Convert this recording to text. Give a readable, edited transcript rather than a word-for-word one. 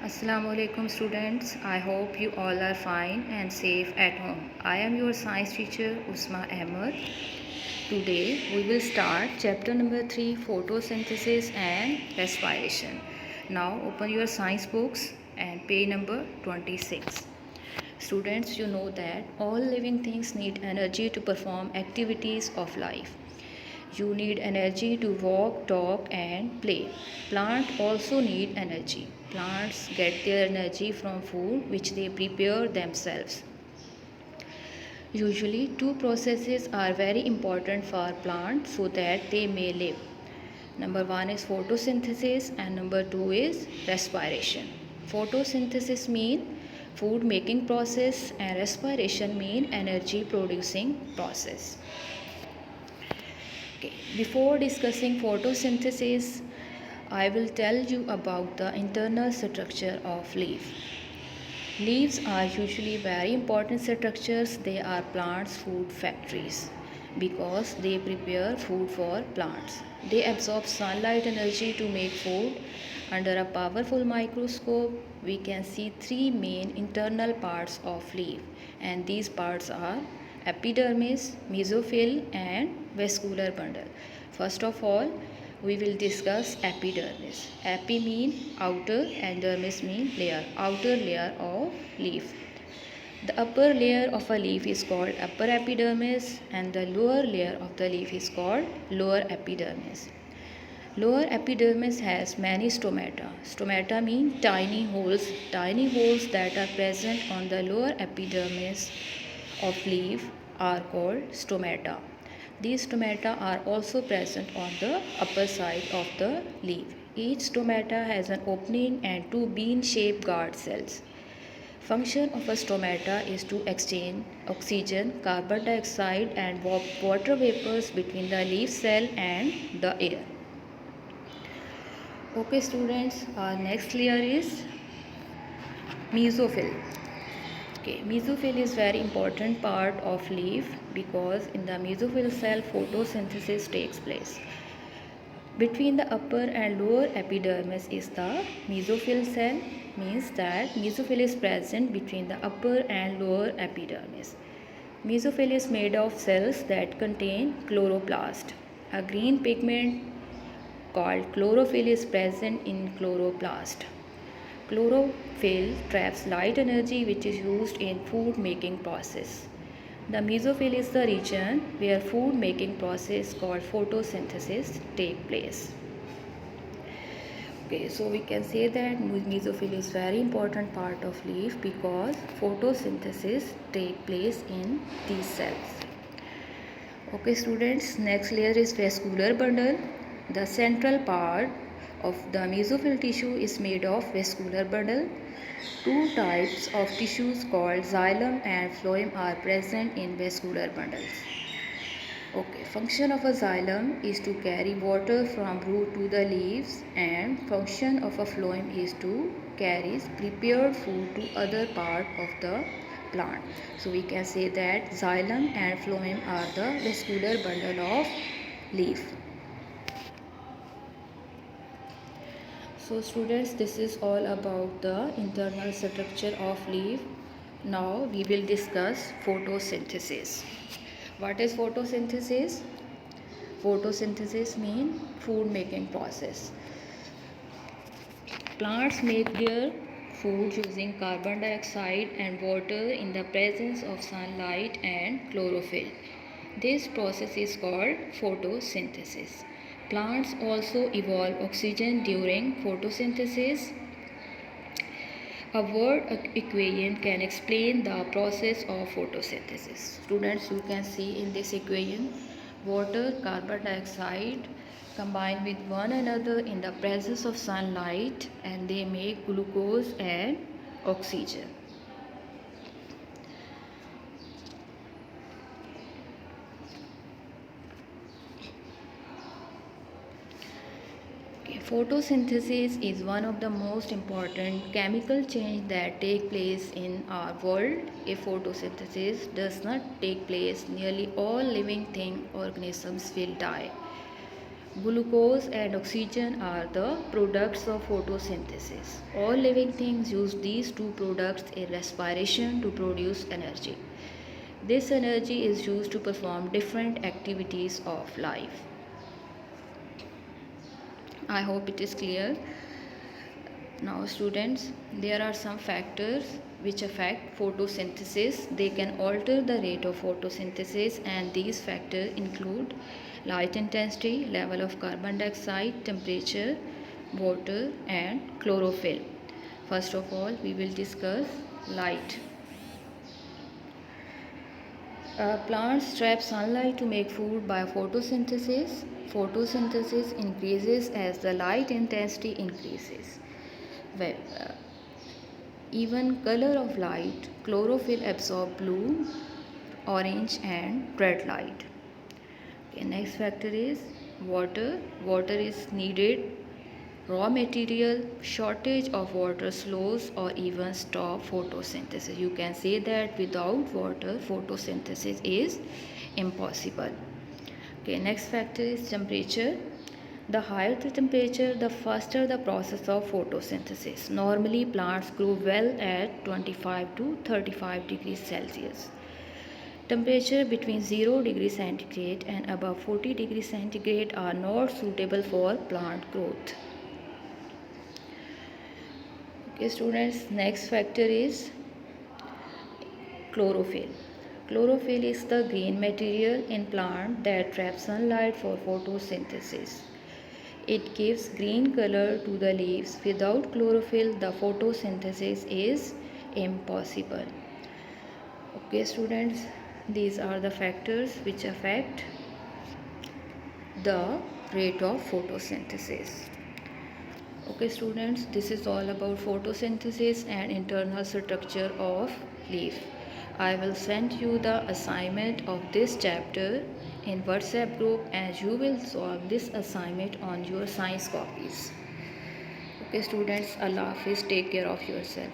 Assalamu alaikum students. I hope you all are fine and safe at home. I am your science teacher Usma Ahmed. Today we will start chapter number 3, photosynthesis and respiration. Now open your science books and page number 26. Students, you know that all living things need energy to perform activities of life. You need energy to walk, talk and play. Plants also need energy. Plants get their energy from food which they prepare themselves. Usually two processes are very important for plants so that they may live. Number 1 is photosynthesis and number 2 is respiration. Photosynthesis mean food making process and respiration mean energy producing process. Okay. Before discussing photosynthesis, I will tell you about the internal structure of leaf. Leaves are usually very important structures. They are plants' food factories because they prepare food for plants. They absorb sunlight energy to make food. Under a powerful microscope, we can see three main internal parts of leaf, and these parts are epidermis, mesophyll, and vascular bundle. First of all, we will discuss epidermis. Epi mean outer and dermis mean layer, outer layer of leaf. The upper layer of a leaf is called upper epidermis and the lower layer of the leaf is called lower epidermis. Lower epidermis has many stomata. Stomata mean tiny holes that are present on the lower epidermis of leaf are called stomata. These stomata are also present on the upper side of the leaf. Each stomata has an opening and two bean-shaped guard cells. Function of a stomata is to exchange oxygen, carbon dioxide and water vapors between the leaf cell and the air. Okay students, our next layer is mesophyll. Okay, mesophyll is very important part of leaf because in the mesophyll cell photosynthesis takes place. Between the upper and lower epidermis is the mesophyll cell, means that mesophyll is present between the upper and lower epidermis. Mesophyll is made of cells that contain chloroplast. A green pigment called chlorophyll is present in chloroplast. Chlorophyll traps light energy which is used in food making process. The mesophyll is the region where food making process called photosynthesis take place. Okay, so we can say that mesophyll is very important part of leaf because photosynthesis take place in these cells. Okay students, next layer is vascular bundle. The central part of the mesophyll tissue is made of vascular bundle. Two types of tissues called xylem and phloem are present in vascular bundles. Okay, function of a xylem is to carry water from root to the leaves and function of a phloem is to carry prepared food to other part of the plant. So we can say that xylem and phloem are the vascular bundle of leaf. So students, this is all about the internal structure of leaf. Now we will discuss photosynthesis. What is photosynthesis? Photosynthesis means food making process. Plants make their food using carbon dioxide and water in the presence of sunlight and chlorophyll. This process is called photosynthesis. Plants also evolve oxygen during photosynthesis. A word equation can explain the process of photosynthesis. Students, you can see in this equation, water, carbon dioxide combine with one another in the presence of sunlight and they make glucose and oxygen. Photosynthesis is one of the most important chemical change that take place in our world. If photosynthesis does not take place, nearly all living organisms will die. Glucose and oxygen are the products of photosynthesis. All living things use these two products in respiration to produce energy. This energy is used to perform different activities of life. I hope it is clear. Now students, there are some factors which affect photosynthesis. They can alter the rate of photosynthesis, and these factors include light intensity, level of carbon dioxide, temperature, water and chlorophyll. First of all, we will discuss light. Plants trap sunlight to make food by photosynthesis. Photosynthesis increases as the light intensity increases. Well, even color of light, chlorophyll absorb blue, orange and red light. Okay, next factor is water. Water is needed. Raw material, shortage of water slows or even stop photosynthesis. You can say that without water, photosynthesis is impossible. Okay, next factor is temperature. The higher the temperature, the faster the process of photosynthesis. Normally, plants grow well at 25 to 35 degrees Celsius. Temperature between 0 degrees centigrade and above 40 degrees centigrade are not suitable for plant growth. Okay, students, next factor is chlorophyll. Chlorophyll is the green material in plant that traps sunlight for photosynthesis. It gives green color to the leaves. Without chlorophyll, the photosynthesis is impossible. Okay, students, these are the factors which affect the rate of photosynthesis. Okay, students, this is all about photosynthesis and internal structure of leaf. I will send you the assignment of this chapter in WhatsApp group, and you will solve this assignment on your science copies. Okay students, Allah Hafiz, take care of yourself.